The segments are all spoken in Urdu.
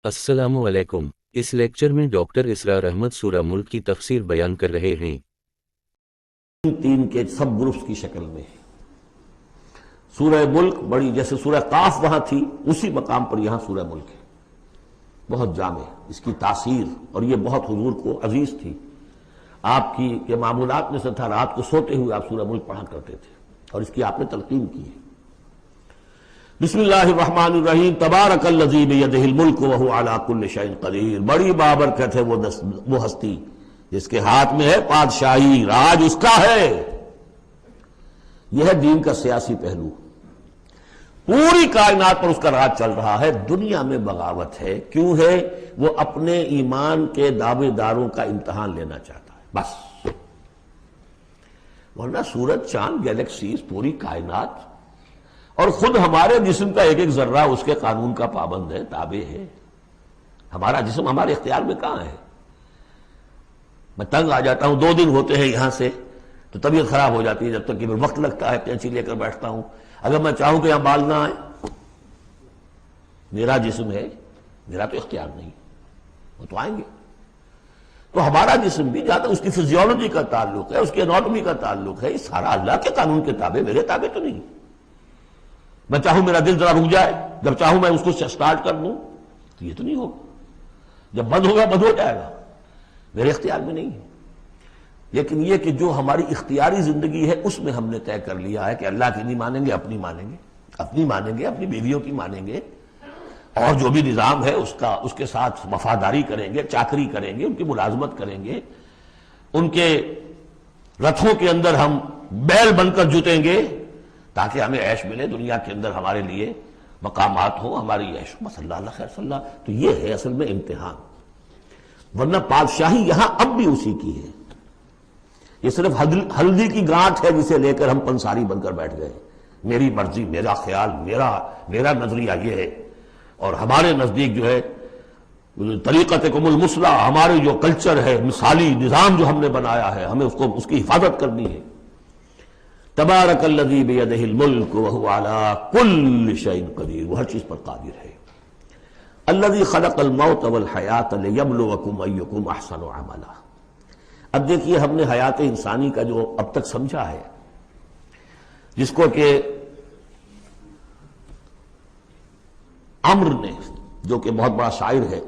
السلام علیکم۔ اس لیکچر میں ڈاکٹر اسرار احمد سورہ ملک کی تفسیر بیان کر رہے ہیں۔ تین کے سب گروپس کی شکل میں سورہ ملک بڑی، جیسے سورہ قاف وہاں تھی اسی مقام پر یہاں سورہ ملک ہے، بہت جامع اس کی تاثیر، اور یہ بہت حضور کو عزیز تھی۔ آپ کی یہ معمولات میں سے تھا، رات کو سوتے ہوئے آپ سورہ ملک پڑھا کرتے تھے اور اس کی آپ نے تلقین کی ہے۔ بسم اللہ الرحمن الرحیم، تبارک الذی بیدہ الملک وہو علی کل شیء قدیر۔ بڑی بابرکت ہے وہ ہستی جس کے ہاتھ میں ہے بادشاہی، راج اس کا ہے۔ یہ ہے دین کا سیاسی پہلو، پوری کائنات پر اس کا راج چل رہا ہے۔ دنیا میں بغاوت ہے، کیوں ہے؟ وہ اپنے ایمان کے دعوے داروں کا امتحان لینا چاہتا ہے بس، ورنہ سورج، چاند، گیلیکسیز، پوری کائنات اور خود ہمارے جسم کا ایک ایک ذرہ اس کے قانون کا پابند ہے، تابع ہے۔ ہمارا جسم ہمارے اختیار میں کہاں ہے؟ میں تنگ آ جاتا ہوں، 2 دن ہوتے ہیں یہاں سے تو طبیعت خراب ہو جاتی ہے، جب تک کہ وقت لگتا ہے کینچی لے کر بیٹھتا ہوں۔ اگر میں چاہوں کہ یہاں بال نہ آئے، میرا جسم ہے، میرا تو اختیار نہیں، وہ تو آئیں گے۔ تو ہمارا جسم بھی جہاں تک اس کی فزیولوجی کا تعلق ہے، اس کی اناٹومی کا تعلق ہے، یہ سارا اللہ کے قانون کے تابع، میرے تابع تو نہیں۔ میں چاہوں میرا دل ذرا رک جائے، جب چاہوں میں اس کو سٹارٹ کر دوں تو یہ تو نہیں ہوگا، جب بند ہوگا بند ہو جائے گا، میرے اختیار میں نہیں ہے۔ لیکن یہ کہ جو ہماری اختیاری زندگی ہے اس میں ہم نے طے کر لیا ہے کہ اللہ کی نہیں مانیں گے، اپنی مانیں گے، اپنی مانیں گے، اپنی بیویوں کی مانیں گے، اور جو بھی نظام ہے اس کے ساتھ وفاداری کریں گے، چاکری کریں گے، ان کی ملازمت کریں گے، ان کے رتھوں کے اندر ہم بیل بن کر جوتیں گے تاکہ ہمیں عیش ملے، دنیا کے اندر ہمارے لیے مقامات ہوں، ہماری عیش بس اللہ خیر صلی اللہ۔ تو یہ ہے اصل میں امتحان، ورنہ بادشاہی یہاں اب بھی اسی کی ہے۔ یہ صرف ہلدی کی گانٹھ ہے جسے لے کر ہم پنساری بن کر بیٹھ گئے، میری مرضی، میرا خیال، میرا نظریہ یہ ہے، اور ہمارے نزدیک جو ہے طریقتکم المثلی، ہمارے جو کلچر ہے، مثالی نظام جو ہم نے بنایا ہے، ہمیں اس کی حفاظت کرنی ہے۔ تبارک الذی بیدہ الملک وہو علی کل شیء قدیر، وہ ہر چیز پر قادر ہے۔ الذی خلق الموت والحیاۃ لیبلوکم ایکم احسن عملا۔ اب دیکھیے، ہم نے حیات انسانی کا جو اب تک سمجھا ہے، جس کو کہ عمر نے، جو کہ بہت بڑا شاعر ہے،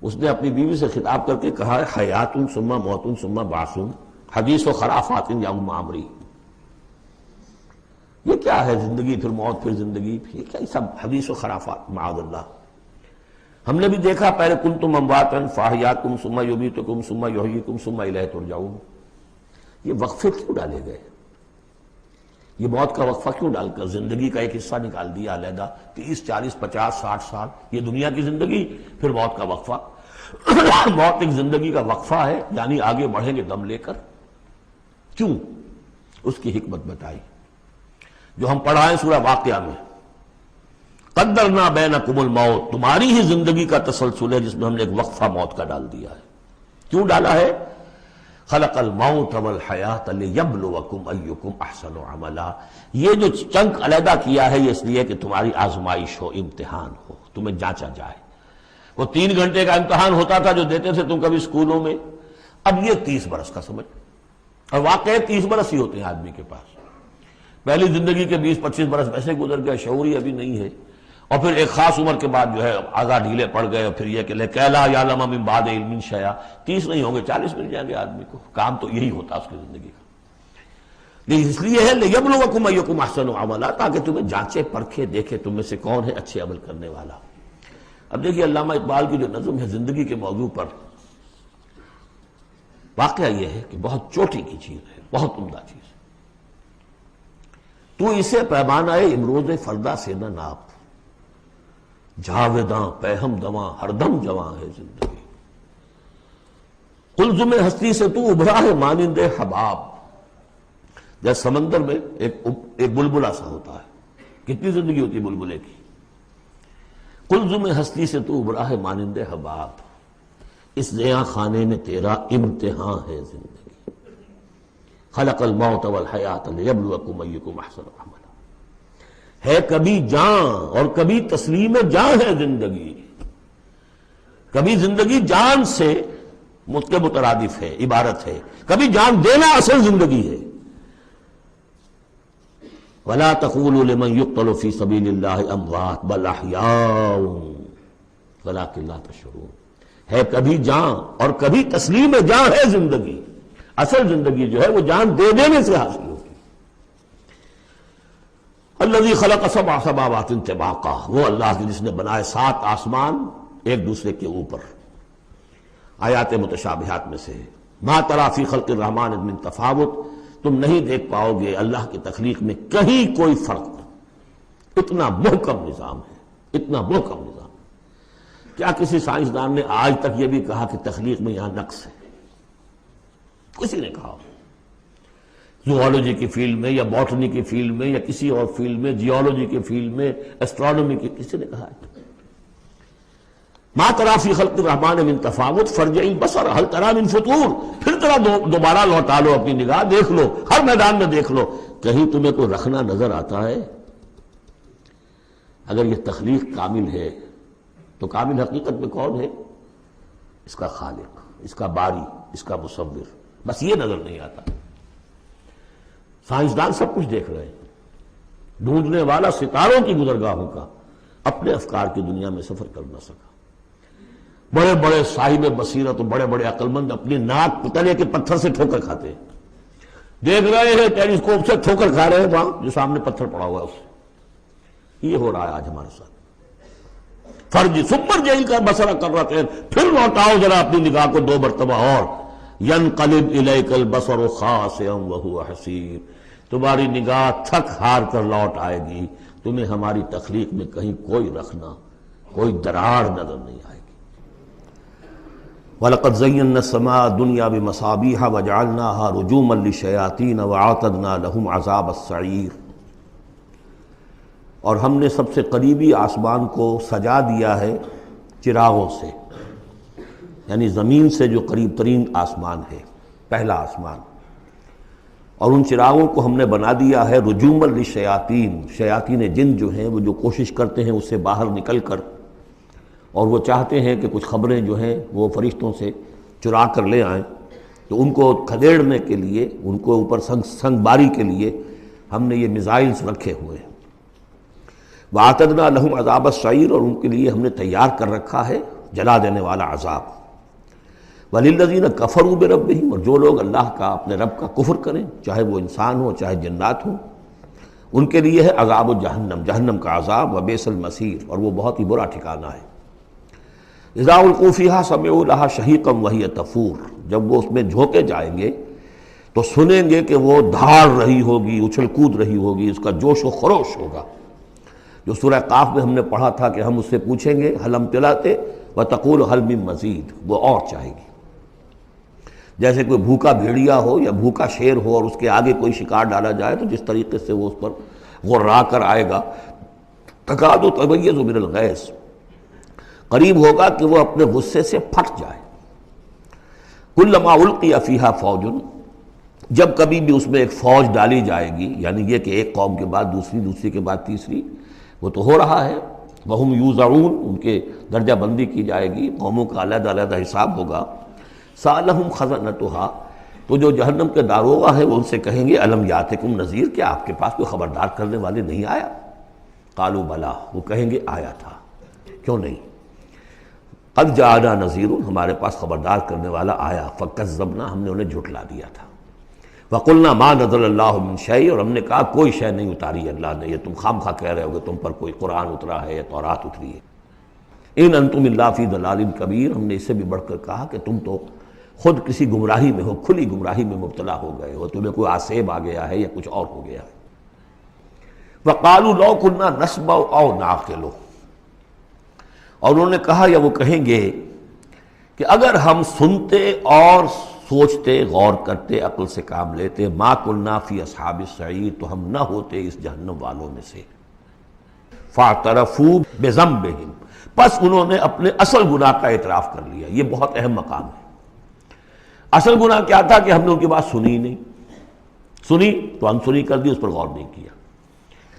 اس نے اپنی بیوی سے خطاب کر کے کہا ہے حیات ثم موت ثم بعث حدیث و خرافات یا ام عمری۔ یہ کیا ہے؟ زندگی پھر موت پھر زندگی، یہ کیا سب حدیث و خرافات، معاذ اللہ۔ ہم نے بھی دیکھا پہلے کنتم امواتا فاحیاکم ثم یمیتکم ثم یحییکم ثم الیہ ترجعون۔ یہ وقفے کیوں ڈالے گئے؟ یہ موت کا وقفہ کیوں ڈال کر زندگی کا ایک حصہ نکال دیا علیحدہ؟ 30 40 50 60 سال یہ دنیا کی زندگی، پھر موت کا وقفہ۔ موت ایک زندگی کا وقفہ ہے، یعنی آگے بڑھیں گے دم لے کر۔ کیوں؟ اس کی حکمت بتائی جو ہم پڑھائیں سورہ واقعہ میں، قدرنا بینکم الموت، تمہاری ہی زندگی کا تسلسل ہے جس میں ہم نے ایک وقفہ موت کا ڈال دیا ہے۔ کیوں ڈالا ہے؟ خلق الموت والحیاۃ لیبلوکم ایکم احسن عملا۔ یہ جو چنک علیحدہ کیا ہے یہ اس لیے کہ تمہاری آزمائش ہو، امتحان ہو، تمہیں جانچا جائے۔ وہ 3 گھنٹے کا امتحان ہوتا تھا جو دیتے تھے تم کبھی اسکولوں میں، اب یہ 30 برس کا سمجھ، اور واقعی 30 برس ہی ہوتے ہیں آدمی کے پاس۔ پہلی زندگی کے 20 25 برس ویسے گزر گئے، شعور ہی ابھی نہیں ہے، اور پھر ایک خاص عمر کے بعد جو ہے آزاد ڈھیلے پڑ گئے، اور پھر یہ کہ لکیٰ لا یعلم من بعد علم شیئا، 30 نہیں ہوں گے 40 مل جائیں گے آدمی کو، کام تو یہی ہوتا اس کی زندگی کا۔ لیکن اس لیے ہے لیبلوکم ایکم احسن عملا، تاکہ تمہیں جانچے پرکھے دیکھے تم میں سے کون ہے اچھے عمل کرنے والا۔ اب دیکھیے علامہ اقبال کی جو نظم ہے زندگی کے موضوع پر، واقعہ یہ ہے کہ بہت چوٹی کی چیز ہے، بہت عمدہ چیز۔ تو اسے پیمانہ امروز فردا سے نہ ناپ، جاویداں پہم دواں ہر دم جواں ہے زندگی۔ قلزم ہستی سے تو ابھرا ہے مانند حباب، جیسے سمندر میں ایک بلبلا سا ہوتا ہے، کتنی زندگی ہوتی ہے بلبلے کی۔ قلزم ہستی سے تو ابھرا ہے مانند حباب، اس زیاں خانے میں تیرا امتحان ہے زندگی۔ خلق الموت والحیاۃ لیبلوکم ایکم احسن عملا۔ ہے کبھی جاں اور کبھی تسلیم جاں ہے زندگی، کبھی زندگی جان سے مترادف ہے، عبارت ہے، کبھی جان دینا اصل زندگی ہے۔ وَلَا تَقُولُوا لِمَنْ يُقْتَلُ فِي سَبِيلِ اللَّهِ أَمْوَاتٌ بَلْ أَحْيَاءٌ وَلَٰكِنْ لَا تَشْعُرُونَ۔ ہے کبھی جان اور کبھی تسلیم جان ہے زندگی۔ اصل زندگی جو ہے وہ جان دے دینے سے حاصل ہوگی۔ الذی خلق سبع سماوات طباقا، وہ اللہ جس نے بنائے 7 آسمان ایک دوسرے کے اوپر۔ آیات متشابہات میں سے ہے۔ ما تری فی خلق الرحمن من تفاوت، تم نہیں دیکھ پاؤ گے اللہ کی تخلیق میں کہیں کوئی فرق۔ اتنا محکم نظام ہے، اتنا محکم نظام۔ کیا کسی سائنسدان نے آج تک یہ بھی کہا کہ تخلیق میں یہاں نقص ہے؟ کسی نے کہا؟ زوالوجی کی فیلڈ میں یا باٹنی کی فیلڈ میں یا کسی اور فیلڈ میں، جیولوجی کی فیلڈ میں، ایسٹرونومی کی، کسی نے کہا ہے؟ ما تری فی خلق الرحمن من تفاوت فارجع البصر هل تری من فطور، پھر ذرا دوبارہ لوٹا لو اپنی نگاہ، دیکھ لو، ہر میدان میں دیکھ لو، کہیں تمہیں کوئی رکھنا نظر آتا ہے؟ اگر یہ تخلیق کامل ہے تو کامل حقیقت میں کون ہے؟ اس کا خالق، اس کا باری، اس کا مصور۔ بس یہ نظر نہیں آتا۔ سائنسدان سب کچھ دیکھ رہے ہیں، ڈھونڈنے والا ستاروں کی گزرگاہوں کا اپنے افکار کی دنیا میں سفر کر نہ سکا۔ بڑے بڑے صاحب بصیرت اور بڑے بڑے عقل مند اپنی ناک تلے کے پتھر سے ٹھوکر کھاتے ہیں، دیکھ رہے ہیں ٹیلیسکوپ سے ٹھوکر کھا رہے ہیں وہاں جو سامنے پتھر پڑا ہوا ہے اس سے۔ یہ ہو رہا ہے آج ہمارے ساتھ۔ فرج سپر جیل کا بسرا کر رہتے ہیں، پھر لوٹاؤ ذرا اپنی نگاہ کو 2 مرتبہ اور۔ ینقلب الیک البصر خاسئا وہو حسیر، تمہاری نگاہ تھک ہار کر لوٹ آئے گی، تمہیں ہماری تخلیق میں کہیں کوئی رکھنا، کوئی دراڑ نظر نہیں آئے گی۔ وَلَقَدْ زَيَّنَّا السَّمَاءَ الدُّنْيَا بِمَصَابِيحَ وَجَعَلْنَاهَا رُجُومًا لِلشَّيَاطِينَ وَأَعْتَدْنَا لَهُمْ عَذَابَ السَّعِيرِ، اور ہم نے سب سے قریبی آسمان کو سجا دیا ہے چراغوں سے، یعنی زمین سے جو قریب ترین آسمان ہے، پہلا آسمان، اور ان چراغوں کو ہم نے بنا دیا ہے رجوما للشیاطین، شیاطین جن جو ہیں وہ جو کوشش کرتے ہیں اس سے باہر نکل کر، اور وہ چاہتے ہیں کہ کچھ خبریں جو ہیں وہ فرشتوں سے چرا کر لے آئیں، تو ان کو کھدیڑنے کے لیے، ان کو اوپر سنگ باری کے لیے ہم نے یہ میزائلز رکھے ہوئے ہیں۔ وَأَعْتَدْنَا لَهُمْ عَذَابَ السَّعِيرِ، اور ان کے لیے ہم نے تیار کر رکھا ہے جلا دینے والا عذاب۔ وَلِلَّذِينَ كَفَرُوا بِرَبِّهِمْ، اور جو لوگ اللہ کا، اپنے رب کا کفر کریں، چاہے وہ انسان ہو چاہے جنات ہوں، ان کے لیے ہے عذاب جہنم، جہنم کا عذاب، وبئس المصیر، اور وہ بہت ہی برا ٹھکانہ ہے۔ اذا القوا فیہا سمعوا لہا شہیقا وہی تفور، جب وہ اس میں جھونکے جائیں گے تو سنیں گے کہ وہ دھاڑ رہی ہوگی، اچھل کود رہی ہوگی، اس کا جوش و خروش ہوگا، جو سورہ قاف میں ہم نے پڑھا تھا کہ ہم اس سے پوچھیں گے حل امتلأت وتقول حل من مزید، وہ اور چاہے گی۔ جیسے کوئی بھوکا بھیڑیا ہو یا بھوکا شیر ہو اور اس کے آگے کوئی شکار ڈالا جائے تو جس طریقے سے وہ اس پر غرا کر آئے گا، تکاد تمیز من الغیظ، قریب ہوگا کہ وہ اپنے غصے سے پھٹ جائے۔ کلما القی فیہا فوج، جب کبھی بھی اس میں ایک فوج ڈالی جائے گی، یعنی یہ کہ ایک قوم کے بعد دوسری، دوسری کے بعد تیسری، وہ تو ہو رہا ہے، وہم یوزعون، ان کے درجہ بندی کی جائے گی، قوموں کا علیحدہ علیحدہ حساب ہوگا۔ سألہم خزنتہا، تو جو جہنم کے داروغہ ہے وہ ان سے کہیں گے الم یاتکم نذیر، کیا آپ کے پاس کوئی خبردار کرنے والے نہیں آیا؟ قالوا بلا، وہ کہیں گے آیا تھا، کیوں نہیں؟ قد جاءنا نذیر، ہمارے پاس خبردار کرنے والا آیا، فکذبنا، ہم نے انہیں جھٹلا دیا تھا۔ وقلنا ما نزل اللہ من شیء، اور ہم نے کہا کوئی شے نہیں اتاری اللہ نے، یہ تم خام خواہ کہہ رہے ہو کہ تم پر کوئی قرآن اترا ہے یا تورات اتری ہے۔ ان انتم الا فی ضلال کبیر، ہم نے اس سے بھی بڑھ کر کہا کہ تم تو خود کسی گمراہی میں ہو، کھلی گمراہی میں مبتلا ہو گئے ہو، تمہیں کوئی آسیب آ گیا ہے یا کچھ اور ہو گیا ہے۔ وقالوا لو كنا نسمع او نعقل، اور انہوں نے کہا یا وہ کہیں گے کہ اگر ہم سنتے اور سوچتے، غور کرتے، عقل سے کام لیتے، ما كنا فی اصحاب السعیر، تو ہم نہ ہوتے اس جہنم والوں میں سے۔ فاعترفوا بذنبہم، پس انہوں نے اپنے اصل گناہ کا اعتراف کر لیا۔ یہ بہت اہم مقام ہے۔ اصل گناہ کیا تھا کہ ہم نے ان کی بات سنی ہی نہیں، سنی تو انسنی کر دی، اس پر غور نہیں کیا۔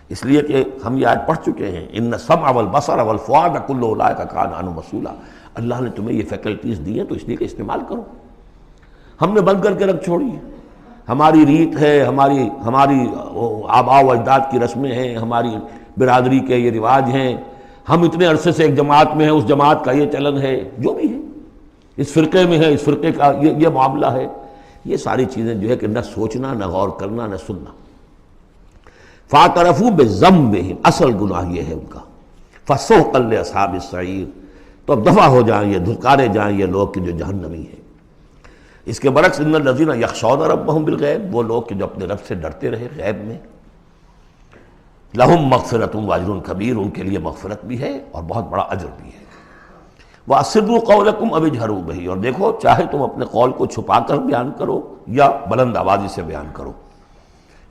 اس لیے کہ ہم یہ آیت پڑھ چکے ہیں، ان السمع والبصر والفؤاد کل اولئک کان عنہ مسئولا، اللہ نے تمہیں یہ فیکلٹیز دی ہیں تو اس لیے کہ استعمال کرو، ہم نے بند کر کے رکھ چھوڑی ہے۔ ہماری ریت ہے، ہماری آباء و اجداد کی رسمیں ہیں، ہماری برادری کے یہ رواج ہیں، ہم اتنے عرصے سے ایک جماعت میں ہیں، اس جماعت کا یہ چلن ہے، جو بھی ہے اس فرقے میں ہے، اس فرقے کا یہ معاملہ ہے، یہ ساری چیزیں جو ہے کہ نہ سوچنا، نہ غور کرنا، نہ سننا۔ فاعترفوا بذنبہم، اصل گناہ یہ ہے ان کا، فسحقا لاصحاب السعیر، تو اب دفع ہو جائیں یہ، دھکارے جائیں یہ لوگ کہ جو جہنمی ہیں۔ اس کے برعکس ان الذین یخشون ربہم بالغیب، وہ لوگ کہ جو اپنے رب سے ڈرتے رہے غیب میں، لہم مغفرۃ واجر کبیر، ان کے لیے مغفرت بھی ہے اور بہت بڑا اجر بھی ہے۔ وَأَسِرُّوا قَوْلَكُمْ أَوِ اجْهَرُوا بِهِ، اور دیکھو چاہے تم اپنے قول کو چھپا کر بیان کرو یا بلند آوازی سے بیان کرو۔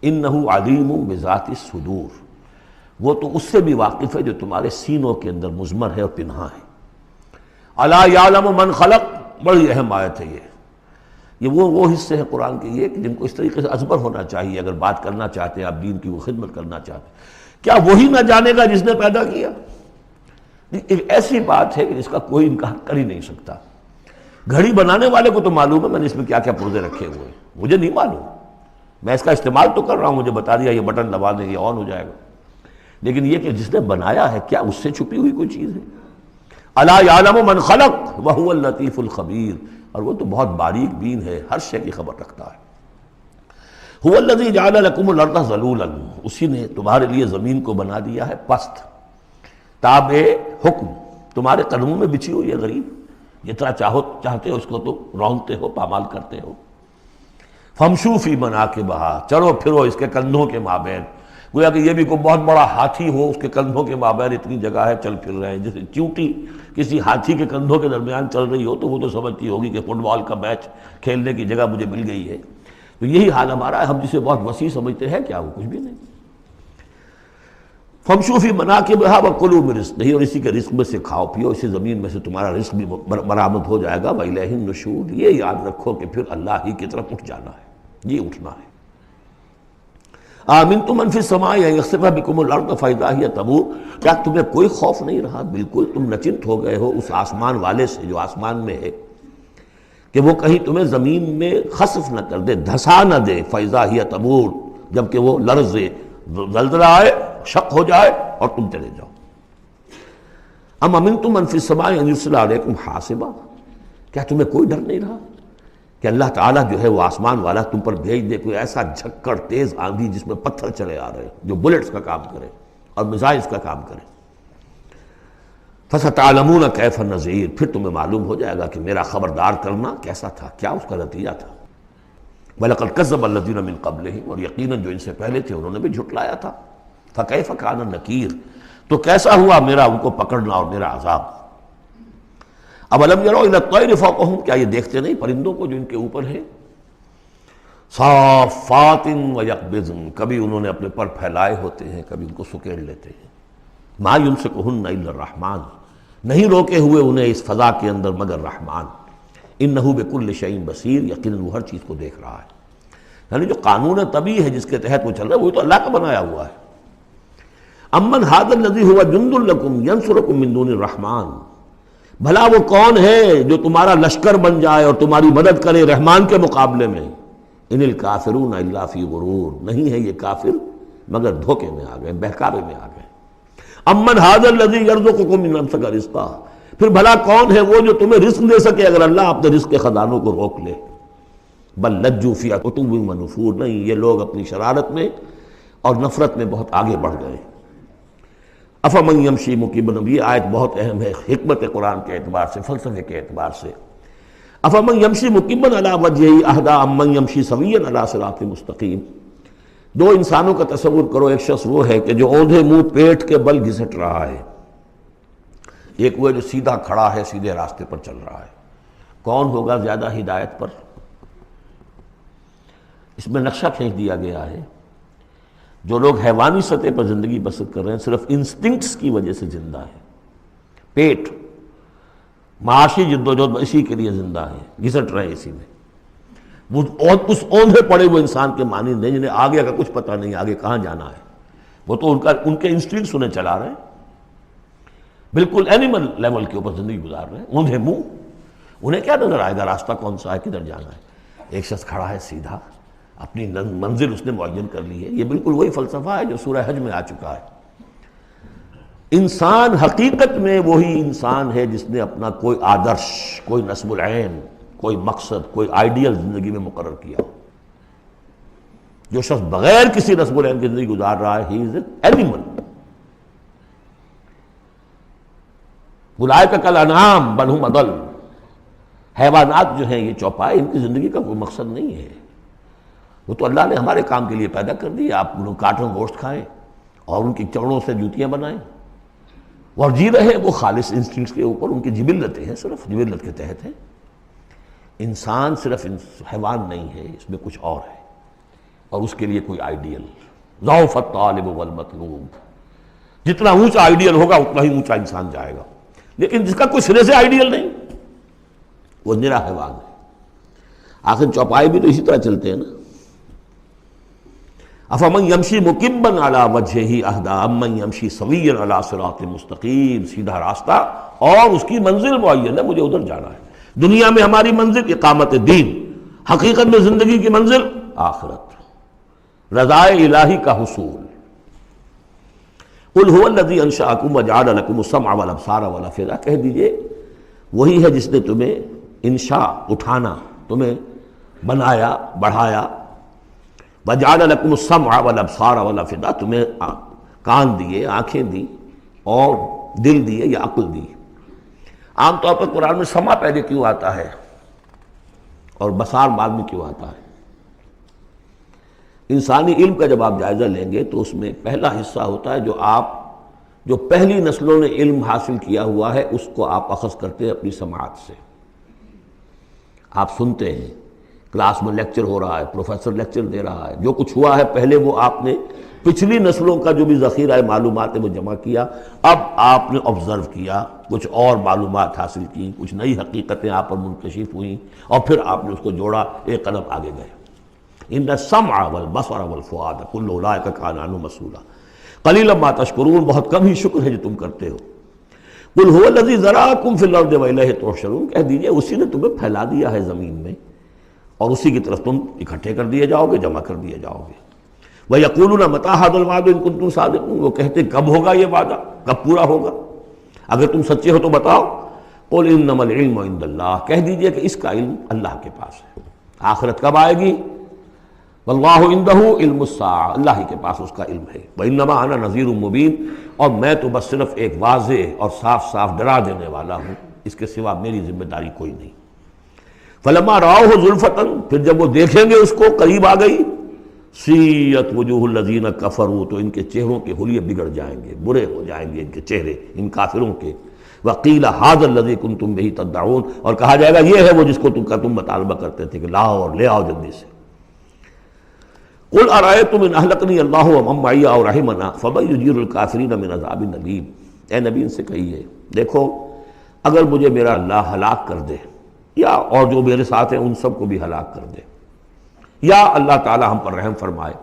إِنَّهُ عَلِيمٌ بِذَاتِ الصُّدُورِ، وہ تو اس سے بھی واقف ہے جو تمہارے سینوں کے اندر مضمر ہے اور پنہاں ہے۔ أَلَا يَعْلَمُ مَنْ خَلَقَ، بڑی اہم آیت ہے یہ وہ حصے ہیں قرآن کے یہ کہ جن کو اس طریقے سے ازبر ہونا چاہیے اگر بات کرنا چاہتے ہیں، آپ دین کی وہ خدمت کرنا چاہتے ہیں۔ کیا وہی نہ جانے گا جس نے پیدا کیا؟ ایک ایسی بات ہے کہ جس کا کوئی انکار کر ہی نہیں سکتا۔ گھڑی بنانے والے کو تو معلوم ہے میں نے اس میں کیا کیا پرزے رکھے ہوئے ہیں، مجھے نہیں معلوم، میں اس کا استعمال تو کر رہا ہوں، مجھے بتا دیا یہ بٹن دبا دیں یہ آن ہو جائے گا، لیکن یہ کہ جس نے بنایا ہے کیا اس سے چھپی ہوئی کوئی چیز ہے؟ الا یعلم من خلق وهو اللطیف الخبیر، اور وہ تو بہت باریک بین ہے، ہر شے کی خبر رکھتا ہے۔ هو الذی جعل لکم الارض ذلولا، اسی نے تمہارے لیے زمین کو بنا دیا ہے پست، تابع حکم، تمہارے قدموں میں بچھی ہوئی ہے غریب، جتنا چاہتے ہو اس کو تو رونگتے ہو، پامال کرتے ہو۔ فامشوا فی مناکبہا، چلو پھرو اس کے کندھوں کے مابین، گویا کہ یہ بھی کوئی بہت بڑا ہاتھی ہو، اس کے کندھوں کے مابین اتنی جگہ ہے، چل پھر رہے ہیں، جیسے چیونٹی کسی ہاتھی کے کندھوں کے درمیان چل رہی ہو تو وہ تو سمجھتی ہوگی کہ فٹ بال کا میچ کھیلنے کی جگہ مجھے مل گئی ہے۔ تو یہی حال ہمارا ہے، ہم جسے بہت وسیع سمجھتے ہیں کیا وہ کچھ بھی نہیں۔ فامشوا فی مناکبہا وکلوا من رزقہ، اور اسی کے رزق میں سے کھاؤ پیو، اسی زمین میں سے تمہارا رزق بھی برآمد ہو جائے گا۔ وإلیہ النشور، یہ یاد رکھو کہ پھر اللہ ہی کی طرف اٹھ جانا ہے، یہ اٹھنا ہے۔ آمنتم من فی السماء ان یخسف بکم الارض فاذا ہی تمور، کیا تمہیں کوئی خوف نہیں رہا؟ بالکل تم نچنت ہو گئے ہو اس آسمان والے سے جو آسمان میں ہے کہ وہ کہیں تمہیں زمین میں خسف نہ کر دے، دھسا نہ دے، فاذا ہی تمور، جبکہ وہ لرزے، زلزلہ آئے، شق ہو جائے اور تم چلے جاؤ۔ ام امنتم من فی السماء ان یرسل علیکم حاصبا، کیا تمہیں کوئی ڈر نہیں رہا کہ اللہ تعالیٰ جو ہے وہ آسمان والا تم پر بھیج دے کوئی ایسا جھکڑ تیز آندھی جس میں پتھر چلے آ رہے ہیں، جو بلٹس کا کام کرے اور میزائلز کا کام کرے۔ فَسَتَعْلَمُونَ كَيْفَ النَّذِيرُ، پھر تمہیں معلوم ہو جائے گا کہ میرا خبردار کرنا کیسا تھا، کیا اس کا نتیجہ تھا۔ وَلَقَدْ كَذَّبَ الَّذِينَ مِن قَبْلِهِمْ، اور یقیناً جو ان سے پہلے تھے انہوں نے بھی جھٹلایا تھا۔ فَكَيْفَ كَانَ نَكِيرٌ، تو کیسا ہوا میرا ان کو پکڑنا اور میرا عذاب۔ اَوَلَمْ يَرَوْا إِلَى الطَّيْرِ فَوْقَهُمْ، کیا یہ دیکھتے نہیں پرندوں کو جو ان کے اوپر ہیں؟ صافات ویقبضن، کبھی انہوں نے اپنے پر پھیلائے ہوتے ہیں، کبھی ان کو سکیڑ لیتے ہیں۔ ما یمسکہن الا الرحمن، نہیں روکے ہوئے انہیں اس فضا کے اندر مگر رحمان۔ انہ بکل شیء بصیر، یقیناً وہ ہر چیز کو دیکھ رہا ہے۔ یعنی جو قانون طبیعی ہے جس کے تحت وہ چل رہا ہے وہ تو اللہ کا بنایا ہوا ہے۔ امن ھذا الذی ھو جند لکم ینصرکم من دون الرحمن، بھلا وہ کون ہے جو تمہارا لشکر بن جائے اور تمہاری مدد کرے رحمان کے مقابلے میں؟ ان الکافرون الا فی غرور، نہیں ہے یہ کافر مگر دھوکے میں آ گئے، بہکاوے میں آ گئے۔ امن ھذا الذی یرزقکم من امسک رزقا، پھر بھلا کون ہے وہ جو تمہیں رزق دے سکے اگر اللہ اپنے رزق کے خزانوں کو روک لے؟ بل لجوا فی عتو ونفور، نہیں، یہ لوگ اپنی شرارت میں اور نفرت میں بہت آگے بڑھ گئے۔ افمن یمشی مکبا، یہ آیت بہت اہم ہے حکمت قرآن کے اعتبار سے، فلسفے کے اعتبار سے۔ افمن یمشی مکبا علی وجہہ اہدی امن یمشی سویا علی صراط مستقیم، دو انسانوں کا تصور کرو، ایک شخص وہ ہے کہ جو اوندھے منہ پیٹ کے بل گھسٹ رہا ہے، ایک وہ جو سیدھا کھڑا ہے، سیدھے راستے پر چل رہا ہے، کون ہوگا زیادہ ہدایت پر؟ اس میں نقشہ کھینچ دیا گیا ہے، جو لوگ حیوانی سطح پر زندگی بسر کر رہے ہیں صرف انسٹنکٹس کی وجہ سے زندہ ہیں، پیٹ، معاشی جدوجہد اسی کے لیے زندہ ہیں، گھسٹ رہے ہیں اسی میں، وہ اس اوندھے پڑے ہوئے انسان کے مانند نہیں جنہیں آگے کا کچھ پتہ نہیں، آگے کہاں جانا ہے، وہ تو ان کے انسٹنکٹس انہیں چلا رہے ہیں، بالکل اینیمل لیول کے اوپر زندگی گزار رہے ہیں، انہیں منہ، انہیں کیا نظر آئے گا راستہ کون سا ہے، کدھر جانا ہے؟ ایک شخص کھڑا ہے سیدھا، اپنی منزل اس نے معین کر لی ہے۔ یہ بالکل وہی فلسفہ ہے جو سورہ حج میں آ چکا ہے۔ انسان حقیقت میں وہی انسان ہے جس نے اپنا کوئی آدرش، کوئی نصب العین، کوئی مقصد، کوئی آئیڈیل زندگی میں مقرر کیا ہو۔ جو شخص بغیر کسی نصب العین کی زندگی گزار رہا ہے، ہی از این اینیمل۔ اولئک کالانعام بل ھم اضل، حیوانات جو ہیں یہ چوپائے، ان کی زندگی کا کوئی مقصد نہیں ہے۔ وہ تو اللہ نے ہمارے کام کے لیے پیدا کر دی، آپ انہوں کاٹوں گوشت کھائیں اور ان کی چمڑوں سے جوتیاں بنائیں اور جی رہے وہ خالص انسٹنکٹس کے اوپر، ان کی جبلتیں ہیں، صرف جبلت کے تحت ہیں۔ انسان صرف حیوان نہیں ہے، اس میں کچھ اور ہے، اور اس کے لیے کوئی آئیڈیل۔ ضعف الطالب والمطلوب، جتنا اونچا آئیڈیل ہوگا اتنا ہی اونچا انسان جائے گا، لیکن جس کا کوئی سرے سے آئیڈیل نہیں وہ نرا حیوان ہے۔ آخر چوپائے بھی تو اسی طرح چلتے ہیں نا۔ افمن یمشی مکبا علی وجہہ اہدی امن یمشی سویا علی صراط مستقیم، سیدھا راستہ اور اس کی منزل معین ہے، مجھے ادھر جانا ہے۔ دنیا میں ہماری منزل اقامت دین، حقیقت میں زندگی کی منزل آخرت، رضا الہی کا حصول۔ قل هو الذی انشأکم وجعل لکم السمع والابصار والافئدہ، کہہ دیجئے وہی ہے جس نے تمہیں انشاء، اٹھانا، تمہیں بنایا، بڑھایا، وجعل لکم السمع والابصار والافئدہ، تمہیں کان دیے، آنکھیں دی اور دل دیے یا عقل دی۔ عام طور پر قرآن میں سمع پہلے کیوں آتا ہے اور بصار بعد میں کیوں آتا ہے؟ انسانی علم کا جب آپ جائزہ لیں گے تو اس میں پہلا حصہ ہوتا ہے جو پہلی نسلوں نے علم حاصل کیا ہوا ہے، اس کو آپ اخذ کرتے ہیں اپنی سماعت سے۔ آپ سنتے ہیں، کلاس میں لیکچر ہو رہا ہے، پروفیسر لیکچر دے رہا ہے، جو کچھ ہوا ہے پہلے وہ آپ نے پچھلی نسلوں کا جو بھی ذخیرہ معلومات ہے وہ جمع کیا، اب آپ نے آبزرو کیا، کچھ اور معلومات حاصل کی، کچھ نئی حقیقتیں آپ پر منکشف ہوئیں، اور پھر آپ نے اس کو جوڑا، ایک قدم آگے گئے۔ ان السمع والبصر والفؤاد کل اولئک کان عنہ مسئولا قلیلا ما تشکرون، بہت کم ہی شکر ہے جو تم کرتے ہو۔ قل هو الذی ذرأکم فی الارض والیہ تحشرون، کہہ دیجئے اسی نے تمہیں پھیلا دیا ہے زمین میں اور اسی کی طرف تم اکٹھے کر دیے جاؤ گے، جمع کر دیے جاؤ گے۔ وَيَقُولُونَ مَتَىٰ هَٰذَا الْوَعْدُ إِن كُنتُمْ صَادِقِينَ، وہ کہتے ہیں کب ہوگا یہ وعدہ، کب پورا ہوگا، اگر تم سچے ہو تو بتاؤ۔ قُلْ إِنَّمَا الْعِلْمُ عِندَ اللَّهِ، کہہ دیجئے کہ اس کا علم اللہ کے پاس ہے۔ آخرت کب آئے گی؟ واللہ عندہ علم الساعہ، اللہ ہی کے پاس اس کا علم ہے۔ وَإِنَّمَا أَنَا نَذِيرٌ مُبِينٌ، اور میں تو بس صرف ایک واضح اور صاف صاف ڈرا دینے والا ہوں، اس کے سوا میری ذمہ داری کوئی نہیں۔ فَلَمَّا رَأَوْهُ زُلْفَةً، پھر جب وہ دیکھیں گے اس کو، قریب آ گئی، سیئت وجوہ الذین کفروا، تو ان کے چہروں کے حلیے بگڑ جائیں گے، برے ہو جائیں گے ان کے چہرے، ان کافروں کے۔ وقیل ھذا الذی کنتم بہ تدعون، اور کہا جائے گا یہ ہے وہ جس کو تم مطالبہ کرتے تھے کہ لاؤ اور لے آؤ جلدی سے۔ قل ارأیتم ان اہلکنی اللہ ومن معی او رحمنا فمن یجیر الکافرین من عذاب الیم، اے نبی ان سے کہیے دیکھو اگر مجھے میرا اللہ ہلاک کر دے، یا اور جو میرے ساتھ ہیں ان سب کو بھی ہلاک کر دے، یا اللہ تعالی ہم پر رحم فرمائے،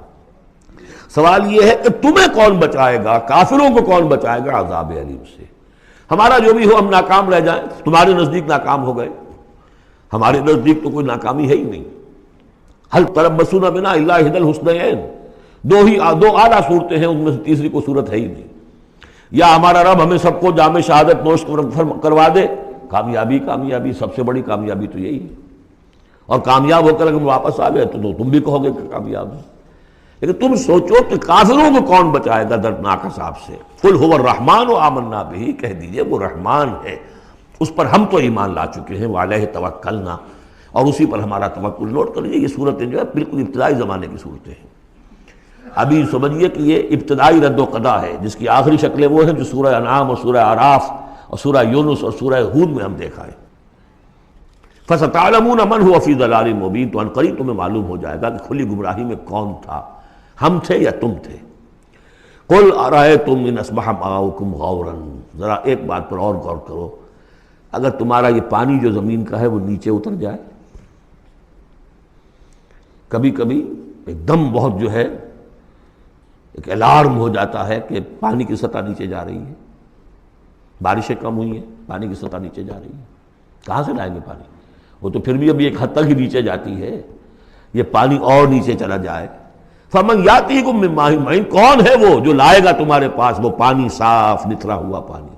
سوال یہ ہے کہ تمہیں کون بچائے گا، کافروں کو کون بچائے گا عذاب علیم سے؟ ہمارا جو بھی ہو ہم ناکام رہ جائیں، تمہارے نزدیک ناکام ہو گئے، ہمارے نزدیک تو کوئی ناکامی ہے ہی نہیں۔ حل تربصون بنا الا احدی الحسنیین، دو اعلیٰ صورتیں ہیں، ان میں سے تیسری کوئی صورت ہے ہی نہیں۔ یا ہمارا رب ہمیں سب کو جام شہادت نوش کروا دے، کامیابی سب سے بڑی کامیابی تو یہی ہے، اور کامیاب ہو کر اگر واپس آ گئے تو تم بھی کہو گے کہ کامیاب ہے۔ لیکن تم سوچو کہ کافروں کو کون بچائے گا دردناک عذاب سے؟ قل هو الرحمن آمنا بہ، کہہ دیجئے وہ رحمان ہے، اس پر ہم تو ایمان لا چکے ہیں، وعلیہ توکلنا، اور اسی پر ہمارا توکل۔ نوٹ کر لیجیے یہ صورتیں جو ہے بالکل ابتدائی زمانے کی صورتیں ہیں۔ ابھی سمجھیے کہ یہ ابتدائی رد و قضا ہے، جس کی آخری شکلیں وہ ہیں جو سورہ انعام اور سورہ اعراف اور سورہ یونس اور سورہ ہود میں ہم دیکھا ہے۔ فَسَتَعْلَمُونَ مَنْ هُوَ فِي ضَلَالٍ مُبِينٍ، تو عنقریب تمہیں معلوم ہو جائے گا کہ کھلی گمراہی میں کون تھا، ہم تھے یا تم تھے۔ قُلْ أَرَأَيْتُمْ إِنْ أَصْبَحَ مَاؤُكُمْ غَوْرًا، ذرا ایک بات پر اور غور کرو، اگر تمہارا یہ پانی جو زمین کا ہے وہ نیچے اتر جائے، کبھی کبھی ایک دم بہت جو ہے ایک الارم ہو جاتا ہے کہ پانی کی سطح نیچے جا رہی ہے، بارشیں کم ہوئی ہیں، پانی کی سطح نیچے جا رہی ہے، کہاں سے لائیں گے پانی؟ وہ تو پھر بھی ابھی ایک حد تک ہی نیچے جاتی ہے، یہ پانی اور نیچے چلا جائے۔ فَمَنْ يَأْتِيكُم مِّن مَّاءٍ مَّعِينٍ، کون ہے وہ جو لائے گا تمہارے پاس وہ پانی صاف نتھرا ہوا پانی؟